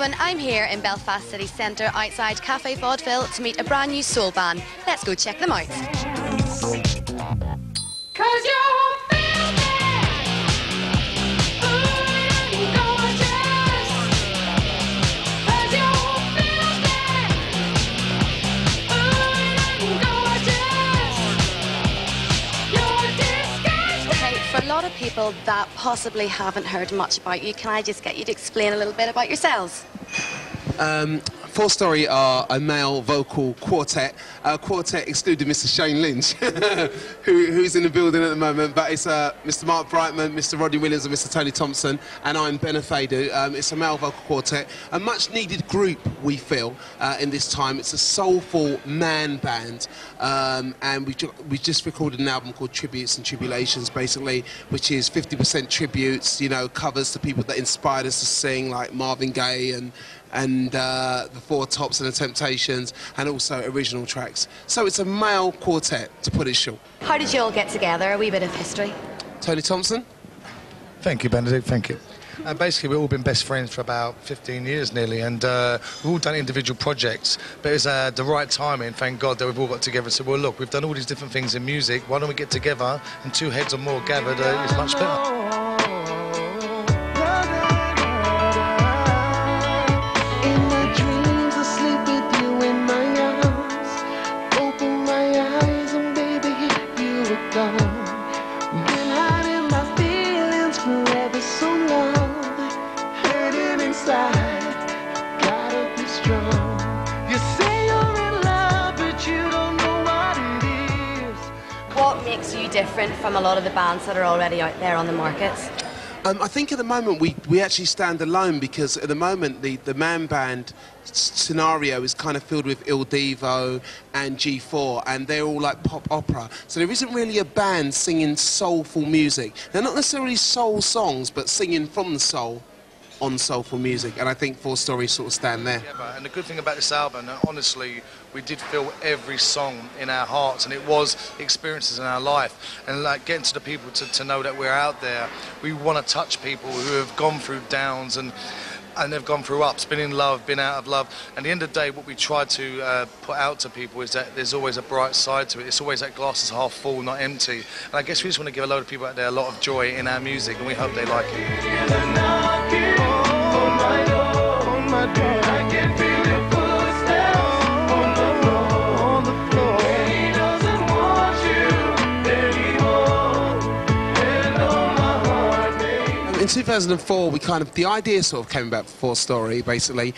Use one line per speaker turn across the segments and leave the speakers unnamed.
Robin. I'm here in Belfast city centre outside Cafe Vaudeville to meet a brand new soul band. Let's go check them out. 'Cause you're for a lot of people that possibly haven't heard much about you, can I just get you to explain a little bit about yourselves?
Four Story are a male vocal quartet. Quartet excluding Mr. Shane Lynch, who's in the building at the moment, but it's Mr. Mark Brightman, Mr. Rodney Williams and Mr. Tony Thompson, and I'm Ben Afedu. It's a male vocal quartet, a much needed group, we feel, in this time. It's a soulful man band, and we just recorded an album called Tributes and Tribulations, basically, which is 50% tributes, you know, covers to people that inspired us to sing, like Marvin Gaye and the Four Tops and the Temptations, and also original tracks. So it's a male quartet, to put it short.
How did you all get together? A wee bit of history.
Tony Thompson?
Thank you, Benedict, thank you. Basically, we've all been best friends for about 15 years nearly, and we've all done individual projects, but it was the right timing, thank God, that we've all got together and said, well, look, we've done all these different things in music, why don't we get together, and two heads or more gathered is much better.
What makes you different from a lot of the bands that are already out there on the market?
I think at the moment we actually stand alone, because at the moment the man band scenario is kind of filled with Il Divo and G4, and they're all like pop opera. So there isn't really a band singing soulful music. They're not necessarily soul songs, but singing from the soul on soulful music, and I think Four Stories sort of stand there.
Yeah, and the good thing about this album, honestly, we did feel every song in our hearts, and it was experiences in our life, and like getting to the people to know that we're out there. We want to touch people who have gone through downs and they've gone through ups, been in love, been out of love. And at the end of the day, what we try to put out to people is that there's always a bright side to it. It's always that glass is half full, not empty. And I guess we just want to give a load of people out there a lot of joy in our music, and we hope they like it.
In 2004, the idea sort of came about for Four Story, basically.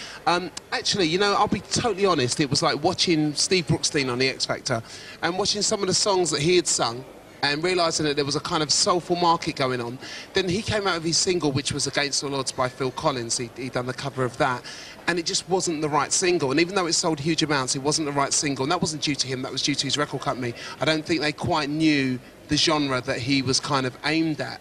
Actually, you know, I'll be totally honest, it was like watching Steve Brookstein on The X Factor and watching some of the songs that he had sung and realising that there was a kind of soulful market going on. Then he came out with his single, which was Against All Odds by Phil Collins. He'd done the cover of that, and it just wasn't the right single. And even though it sold huge amounts, it wasn't the right single. And that wasn't due to him, that was due to his record company. I don't think they quite knew the genre that he was kind of aimed at.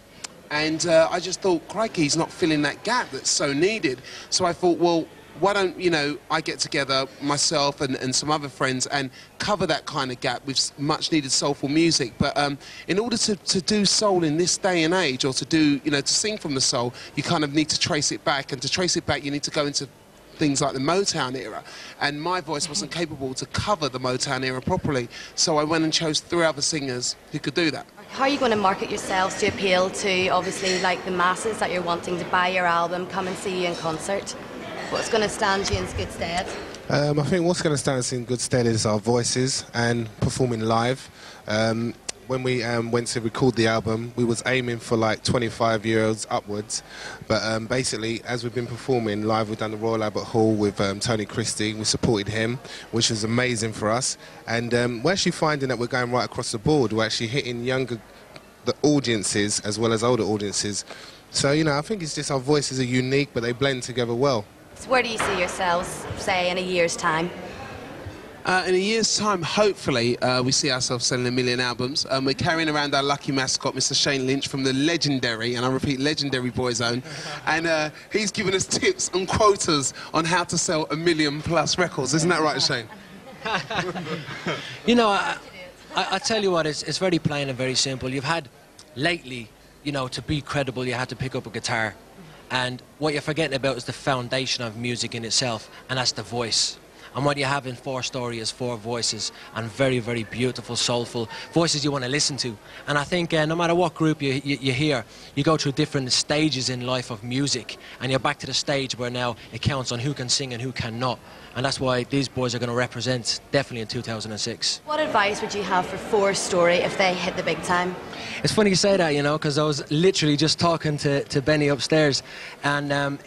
And I just thought, crikey, he's not filling that gap that's so needed. So I thought, well, why don't, you know, I get together, myself and some other friends, and cover that kind of gap with much needed soulful music. But in order to do soul in this day and age, or to do, you know, to sing from the soul, you kind of need to trace it back. And to trace it back, you need to go into things like the Motown era. And my voice wasn't capable to cover the Motown era properly. So I went and chose 3 other singers who could do that.
How are you going to market yourselves to appeal to, obviously, like the masses that you're wanting to buy your album, come and see you in concert? What's going to stand you in good stead?
I think what's going to stand us in good stead is our voices and performing live. When we went to record the album, we was aiming for like 25-year-olds upwards, but basically, as we've been performing live, we've done the Royal Albert Hall with Tony Christie. We supported him, which was amazing for us, and we're actually finding that we're going right across the board. We're actually hitting the audiences as well as older audiences. So, you know, I think it's just our voices are unique, but they blend together well.
So where do you see yourselves, say, in a year's time?
In a year's time, hopefully, we see ourselves selling 1 million albums. We're carrying around our lucky mascot, Mr. Shane Lynch, from the legendary, and I repeat, legendary Boyzone. And he's given us tips and quotas on how to sell 1 million+ records. Isn't that right, Shane?
You know, I tell you what, it's very plain and very simple. You've had, lately, you know, to be credible, you had to pick up a guitar And what you're forgetting about is the foundation of music in itself, and that's the voice. And what you have in 4-Story is 4 voices, and very, very beautiful, soulful voices you want to listen to. And I think no matter what group you hear, you go through different stages in life of music, and you're back to the stage where now it counts on who can sing and who cannot. And that's why these boys are going to represent definitely in 2006.
What advice would you have for 4-Story if they hit the big time?
It's funny you say that, you know, because I was literally just talking to Benny upstairs, and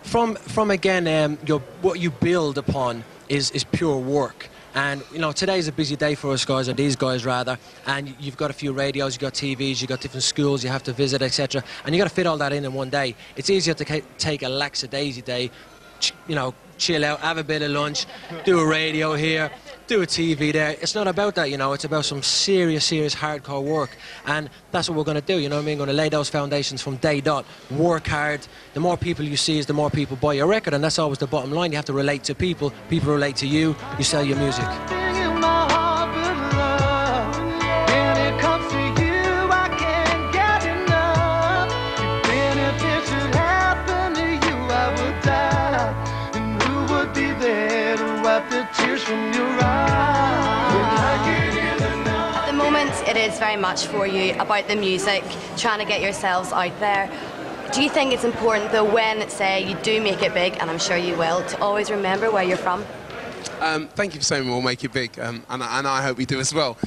From again, what you build upon is pure work. And you know, today's a busy day for us guys, or these guys rather, and you've got a few radios, you've got TVs, you've got different schools you have to visit, etc. And you've got to fit all that in one day. It's easier to take a lackadaisy day, you know, chill out, have a bit of lunch, do a radio here, do a TV there. It's not about that, you know, it's about some serious hardcore work. And that's what we're going to do, you know what I mean? Going to lay those foundations from day dot, work hard. The more people you see is the more people buy your record, and that's always the bottom line. You have to relate to people, people relate to you, you sell your music.
At the moment, it is very much for you about the music, trying to get yourselves out there. Do you think it's important, though, when, say, you do make it big, and I'm sure you will, to always remember where you're from?
Thank you for saying we'll make it big, and I hope we do as well.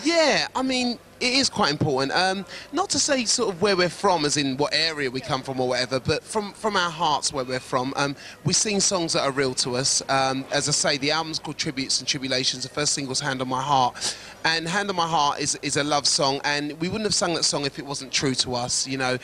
Yeah, I mean, it is quite important. Not to say sort of where we're from, as in what area we come from or whatever, but from our hearts where we're from. We sing songs that are real to us. As I say, the album's called Tributes and Tribulations. The first single's Hand on My Heart. And Hand on My Heart is a love song, and we wouldn't have sung that song if it wasn't true to us, you know.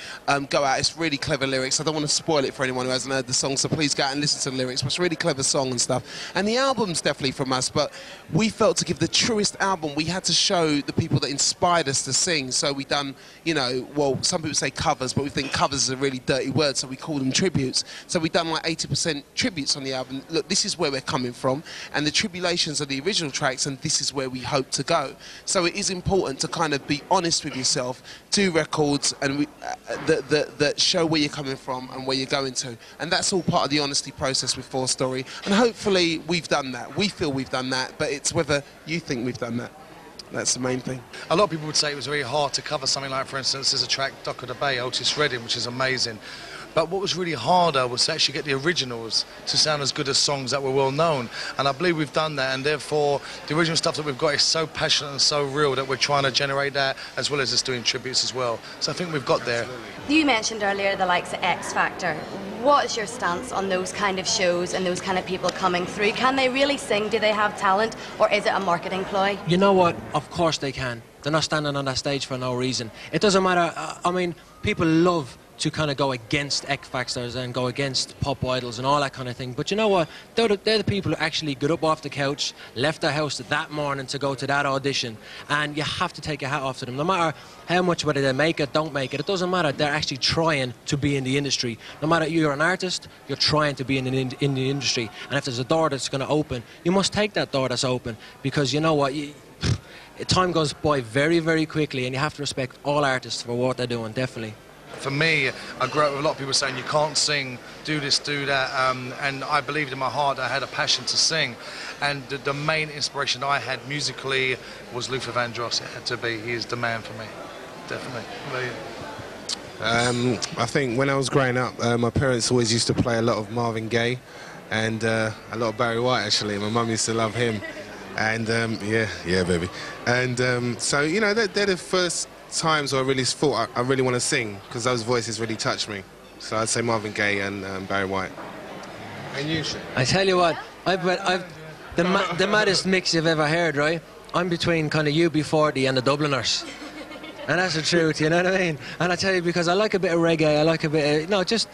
Go out, it's really clever lyrics. I don't want to spoil it for anyone who hasn't heard the song, so please go out and listen to the lyrics. But it's a really clever song and stuff. And the album's definitely from us, but we felt to give the truest album, we had to show the people that inspired us to sing. So we done, you know, well, some people say covers, but we think covers is a really dirty word, so we call them tributes. So we done like 80% tributes on the album. Look, this is where we're coming from, and the Tribulations are the original tracks, and this is where we hope to go. So it is important to kind of be honest with yourself, do records and that show where you're coming from and where you're going to. And that's all part of the honesty process with 4-Story. And hopefully we've done that. We feel we've done that, but it's whether you think we've done that. That's the main thing.
A lot of people would say it was very hard to cover something like, for instance, there's a track, Dock of the Bay, Otis Redding, which is amazing. But what was really harder was to actually get the originals to sound as good as songs that were well known. And I believe we've done that, and therefore the original stuff that we've got is so passionate and so real that we're trying to generate that, as well as just doing tributes as well. So I think we've got there.
You mentioned earlier the likes of X Factor. What is your stance on those kind of shows and those kind of people coming through? Can they really sing? Do they have talent? Or is it a marketing ploy?
You know what? Of course they can. They're not standing on that stage for no reason. It doesn't matter. I mean, people love to kind of go against X Factors and go against pop idols and all that kind of thing. But you know what? They're the people who actually got up off the couch, left their house that morning to go to that audition. And you have to take your hat off to them. No matter how much, whether they make it, don't make it, it doesn't matter. They're actually trying to be in the industry. No matter you're an artist, you're trying to be in the industry. And if there's a door that's going to open, you must take that door that's open. Because you know what? Time goes by very, very quickly, and you have to respect all artists for what they're doing, definitely.
For me, I grew up with a lot of people saying you can't sing, do this, do that, and I believed in my heart that I had a passion to sing. And the main inspiration I had musically was Luther Vandross. It had to be. He is the man for me, definitely.
I think when I was growing up, my parents always used to play a lot of Marvin Gaye and a lot of Barry White, actually. My mum used to love him. And yeah, baby. And so, you know, they're the first times where I really thought I really want to sing, because those voices really touched me. So I'd say Marvin Gaye and Barry White. And you, Shane?
I tell you what, the maddest mix you've ever heard, right? I'm between kind of UB40 and the Dubliners. And that's the truth, you know what I mean? And I tell you, because I like a bit of reggae, I like a bit of, no, just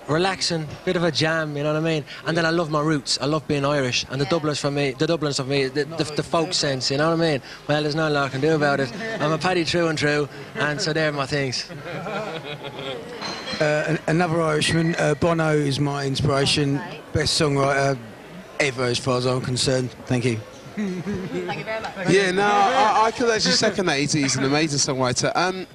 relaxing, bit of a jam, you know what I mean? And then I love my roots. I love being Irish, and the Dubliners for me, the folk sense, you know what I mean? Well, there's nothing I can do about it. I'm a Paddy through and through, and so they're my things.
Another Irishman, Bono is my inspiration. Best songwriter ever, as far as I'm concerned. Thank you.
Thank you very much.
Yeah, no, I could actually second that. He's an amazing songwriter.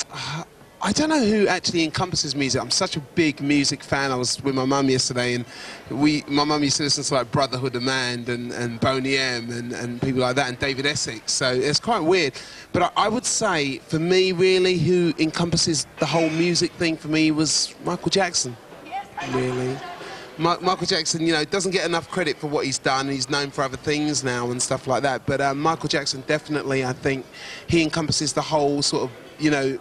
I don't know who actually encompasses music. I'm such a big music fan. I was with my mum yesterday, and my mum used to listen to like Brotherhood of Man and Boney M and people like that, and David Essex. So it's quite weird. But I would say, for me, really, who encompasses the whole music thing for me was Michael Jackson. Really. Michael Jackson, you know, doesn't get enough credit for what he's done. He's known for other things now and stuff like that. But Michael Jackson, definitely, I think he encompasses the whole sort of, you know,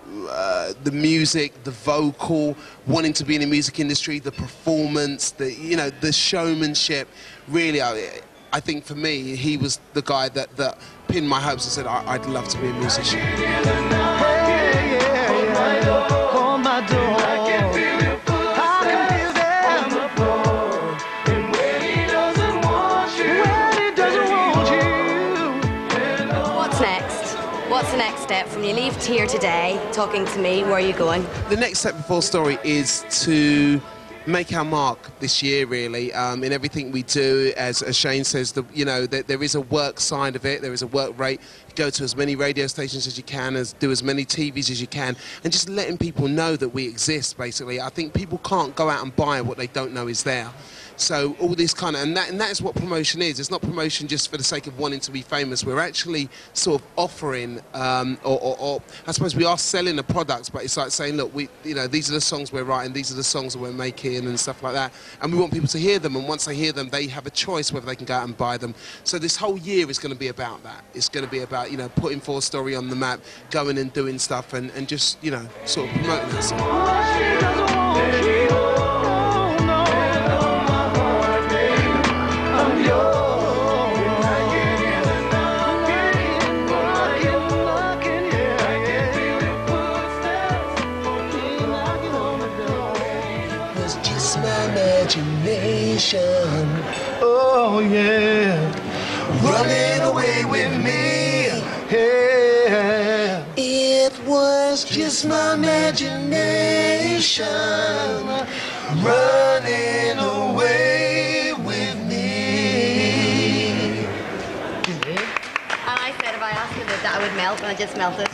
the music, the vocal, wanting to be in the music industry, the performance, the, you know, the showmanship. Really, I think for me, he was the guy that pinned my hopes and said, I'd love to be a musician.
What's the next step from you leave here today, talking to me? Where are you going?
The next step for Full Story is to make our mark this year, really, in everything we do. As Shane says, you know, there is a work side of it, there is a work rate. Go to as many radio stations as you can, do as many TVs as you can, and just letting people know that we exist, basically. I think people can't go out and buy what they don't know is there. So all this kind of, and that is what promotion is. It's not promotion just for the sake of wanting to be famous. We're actually sort of offering, or I suppose we are selling a product, but it's like saying, look, you know, these are the songs we're writing, these are the songs that we're making and stuff like that. And we want people to hear them, and once they hear them, they have a choice whether they can go out and buy them. So this whole year is going to be about that. It's going to be about, you know, putting Full Story on the map, going and doing stuff, and just, you know, sort of promoting ourselves.
Imagination, oh yeah, running away with me, yeah. It was just my imagination, running away with me.
And I said if I asked you that I would melt, and I just melted.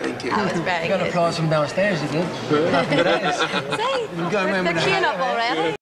Thank you.
That was very
You got
good.
applause from downstairs, you did.
See, we're queuing up already.